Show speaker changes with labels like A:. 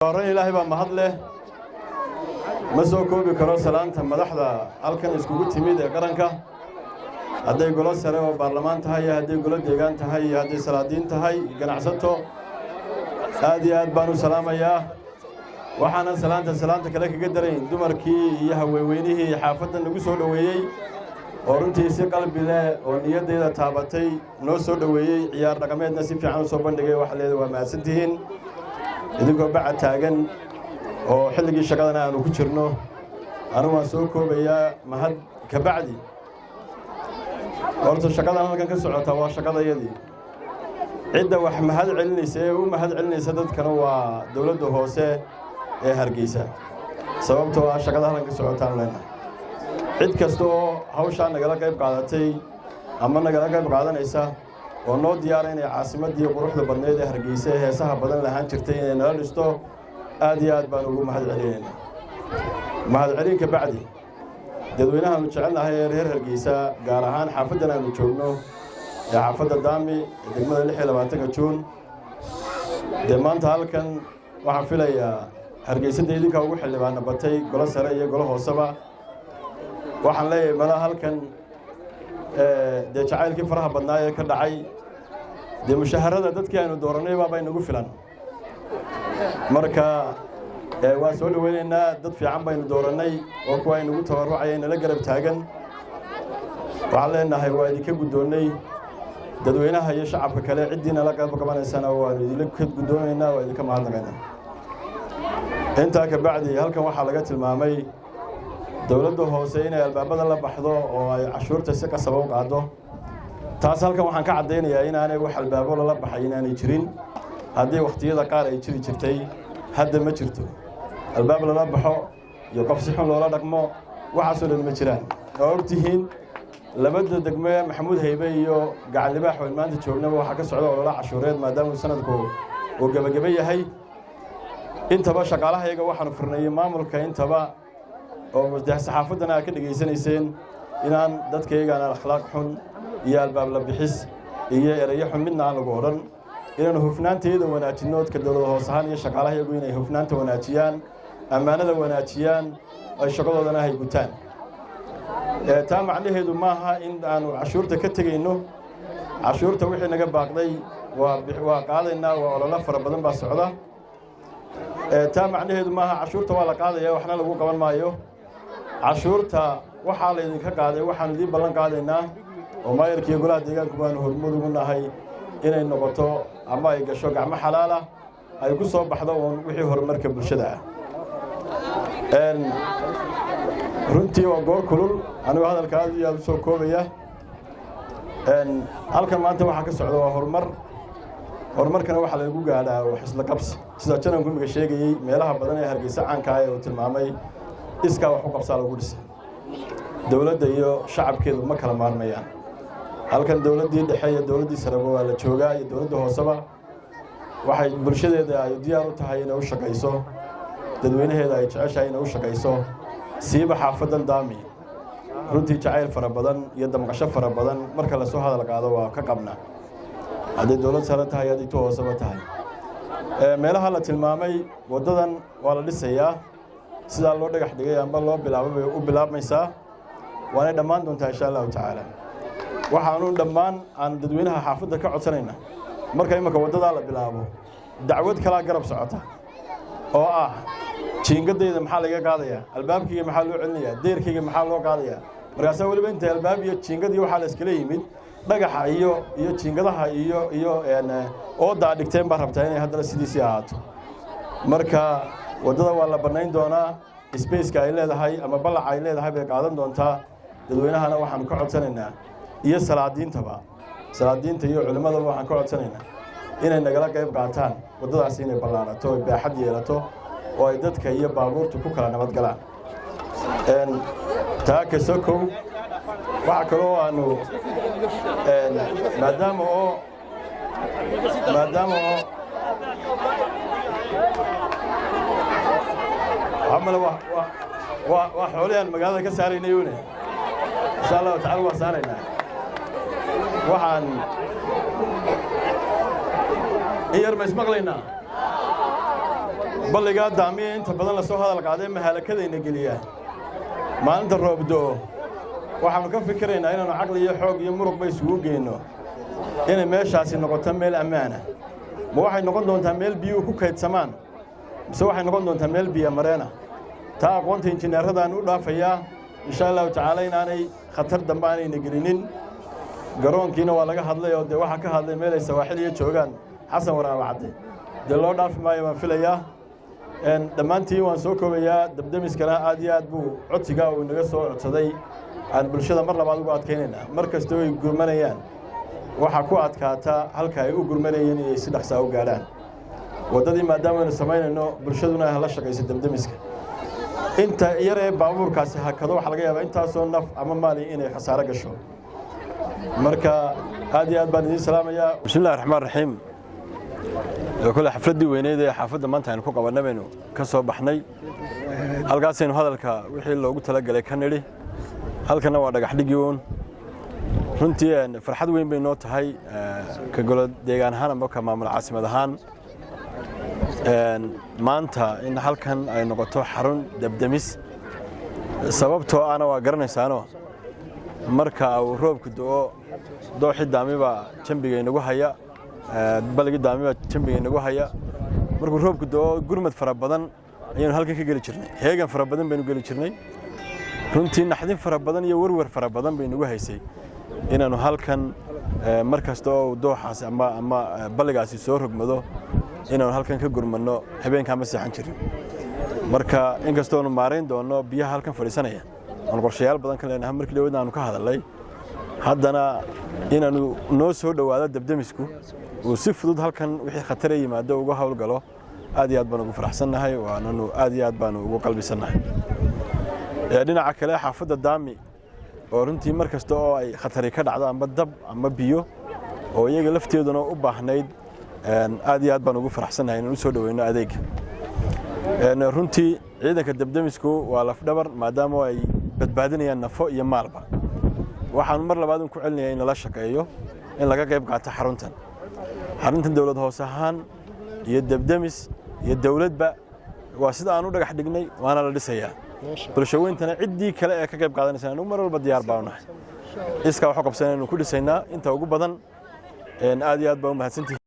A: Horeyn Ilaahay baa mahad leh ma soo koobi karo salaanta madaxda halkan iskugu timid ee qaranka haday golo sare oo baarlamaan tahay haday golo deegaan tahay haday salaadiin tahay ganacsato aad iyo aad baan u salaamayaa waxaan salaanta kale kaga dareyn dumarkii iyo haweenweynihii xaafadan lagu soo dhaweeyay oo runtii si qalbi leh oo niyadeeda taabatay noo soo dhaweeyay ciyaar dhaqameedna si fiican u soo bandhigay wax leeyahay waa maasantihiin idinkoo bacad taagan oo xilligii shaqadana aanu ku jirno anigu waan soo koobayaa mahad ka bacdi horta shaqadan halkan ka socota waa shaqadayadii cidda wax mahad celinaysa ee u mahad celinaysa dadkana waa dawladda hoose ee Hargeysa sababtoo ah shaqada halkan ka socotaan leena cid kasta oo hawshaan nagala qayb qaadatay ama nagala qayb qaadanaysa oo noo diyaarinay caasimadii quruxda badneed ee Hargeysa ee heesaha badan lahaan jirtay inay nala dhisto aad iyo aad baan ugu mahad celinaynaa mahad celin ka bacdi dadweynaha aanu jecelnahay ee reer Hargeysa gaar ahaan xaafadan aanu joogno ee xaafadda Daami ee degmada 26 Juun maanta halkan waxaan filayaa Hargeysa idinka ugu xildhibaana batay golo sare iyo golo hooseba waxaan leeyahay malaha halkan jacaylkii faraha badnaa ee ka dhacay mushaharada dadkii aynu dooranay baa inagu filan marka waa soo dhaweynaynaa dad fiican baynu dooranay oo kuwa aynu tabarucay inala garab taagan waxaan leenahay waa idinka gudoonay dadweynaha iyo shacabka kale cidiina la qayb qabanaysana waa idinka gudoonaynaa waa idinka mahadnaqaynaa inta ka bacdi halkan waxa laga tilmaamay dawladda hoose inay albaabada la baxdo oo ay cashuurta si qasab u qaado taas halkan waxaan ka cadeynayaa inaanay wax albaabo la baxay inaanay jirin haddii waqtiyada qaar ay jiri jirtay hadda ma jirto albaab la baxo iyo qof si xun loola dhaqmo waxaas oo dhan ma jiraan oo ogtihiin labada degme Maxamuud Haybe iyo gacan libaax oo maanta joognaba waxa ka socda oo la cashuureed maadaama sanadku uu gabagabay yahay intaba shaqaalaha iyaga waxaan furnay maamulka intaba oo saxaafadana ka dhageysanayseen inaan dadkayga akhlaaq xun iyo albaab la bixis iyo erayo xun midna aan lagu oran inaan hufnaanteeda wanaajinoodka dawladda hoose ahaan iyo shaqaalaha iyagu inay hufnaanta wanaajiyaan amaanada wanaajiyaan ay shaqadoodana hay gutaan taa macnaheedu maaha in aanu cashuurta ka tagayno cashuurta wixii naga baaqday waa qaadaynaa waa olole fara badan baa socda taa macnaheedu maaha cashuurta waa la qaadaya waxna lagu qaban maayo cashuurta waxa la idinka qaaday waxaan idin ballan qaadaynaa oo maayirka iyo golaha deegaanku baan hormud ugu nahay inay noqoto ama ay gasho gacmo xalaal ah ay ku soo baxdo wixii horumarka bulshada ah runtii waa goor kulul anigu hadalka aad iyo aad u soo koobaya halkan maanta waxa ka socda waa horumarkana waxa lagu gaadhaa wax isla qabsi sida jananku miga sheegayay meelaha badan ee Hargeysa caanka ah ee uu tilmaamay iska wax u qabsaa lagu dhisay dawladda iyo shacabkeedu ma kala maarmayaan halkan dawladdii dhexe iyo dawladdii sare waa la joogaa iyo dawladda hooseba waxay bulshadeeda ay diyaar u tahay inay u shaqayso dadweynaheeda ay jeceshahay inay u shaqayso siiba xaafadan Daami runtii jacayl fara badan iyo damqasho fara badan marka la soo hadal qaado waa ka qabna haddii dawlad sare tahay haddii hooseba tahay meelaha la tilmaamay wadadan waa la dhisayaa sida loo dhagax dhigay amba loo bilaabay u bilaabmaysaa waana dhammaan doontaa insha Allah taala waxaanu dhammaan aan dadweynaha xaafadda ka codsanayna marka imika wadada la bilaabo dacwad kala garab socota oo ah jiingadayda maxaa laga qaadayaa albaabkiga maxaa loo celinayaa deerkiga maxaa loo qaadayaa markaas waliba inta albaab iyo jiingadii waxa la iskala yimid dhagaxa iyo jiingadaha iyo oo daadhigteen baa rabtaa inay hadda sidiisii ahaato marka wadada waa la banayn doonaa space-ka ay leedahay ama balac ay leedahay bay qaadan doontaa dadweynahana waxaan ka codsanaynaa iyo salaadiinta iyo culimada waxaan ka codsanaynaa inay nagala qayb qaataan wadadaas inay ballaarato oo baaxad yeelato oo ay dadka iyo baabuurtu ku kala nabad galaan taa ka sokow waxa kale oo aanu maadaama عمل وحولي المقالة كسارين يوني إن شاء الله تعالى وسارينا وحن إير ما يسمع لنا balligaa daamiya inta badan la soo hadal qaaday mahalakadayna geliya maalinta roob da'o waxaanu ka fikiraynaa inaanu caqli iyo xoog iyo muruq bay isugu geyno inay meeshaasi noqoto meel ammaan ah ma waxay noqon doontaa meel biyuhu ku kaydsamaan mise waxay noqon doontaa meel biyo mareena taa aqoonta injineeradaan u dhaafayaa insha allahu tacaala inaanay khatar dambe aanayna gelinin garoonkiina waa laga hadlay oo dee waxaa ka hadlay meelay sawaaxil iyo joogaan xasan waraaba cadde dee loo dhaafi maayo baan filayaa dhammaantiin waan soo koobayaa dabdemiskana aad iyo aad buu codsigaa uu inaga soo codsaday aan bulshada mar labaad ugu adkaynaynaa mar kastoo ay gurmanayaan waxaa ku adkaata halka ay u gurmanayeen inay si dhaqsaa u gaadhaan waddadii maadaama aynu samaynayno bulshaduna ay la shaqayso dabdemiska inta yaree baabuurkaasi hakado waxaa laga yaabaa intaasoo naf ama maali inay khasaaro gasho marka aad iyo aad baan idiin salaamayaa bismillahi raxmaan raxiim kule xafladdii weyneyd ee xaafadda maanta aynu ku qabanay baynu ka soo baxnay halkaasaynu hadalka wixii loogu talagalay ka nidhi halkana waa dhagax dhigii uun runtii farxad weyn bay noo tahay ka golo deegaan ahaan amba ka maamul caasimad ahaan maanta in halkan ay noqoto xarun dabdemis sababtoo ana waa garanaysaano marka uu roobku da'o dooxii daamiba jambiga inagu haya balligii daamiba jambiga inagu haya markuu roobku da'o gurmad fara badan ayaanu halkan ka geli jirnay heegan fara badan baynu geli jirnay runtii naxdin fara badan iyo warwar fara badan bay nagu haysay inaanu halkan mar kasta oo dooxaasi ama balligaasi soo rogmado inaanu halkan ka gurmanno habeenkaa ma seexan jirin marka inkastoonu maarayn doonno biyaha halkan fadhiisanaya aan qorshayaal badan ka leenahay markii dhawadna aanu ka hadalnay haddana inaanu noo soo dhowaado dabdemisku uu si fudud halkan wixii khatare yimaado uga howlgalo aad iyo aad baan ugu faraxsannahay waananu aad iyo aad baanu ugu qalbisannahay dhinaca kale xaafadda daami oo runtii mar kasta oo ay khatari ka dhacdo amba dab ama biyo oo iyaga lafteeduna u baahnayd aad iyo aad baan ugu faraxsannahay inaan u soo dhoweyno adeega runtii ciidanka dabdemisku waa lafdhabar maadaama ay badbaadinayaan nafo iyo maalba waxaanu mar labaad ku celinayaa in lala shaqeeyo in laga qayb qaato xaruntan dawlad hoos ahaan iyo dabdemis iyo dawladba waa sida aan u dhagax dhignay waana la dhisayaa bulshooyintana ciddii kale ee ka qayb qaadanaysa anu mar walba diyaar baan nahay iska wax qabsanaynu ku dhisaynaa inta ugu badan aad iyo aad baan u mahadsantihiin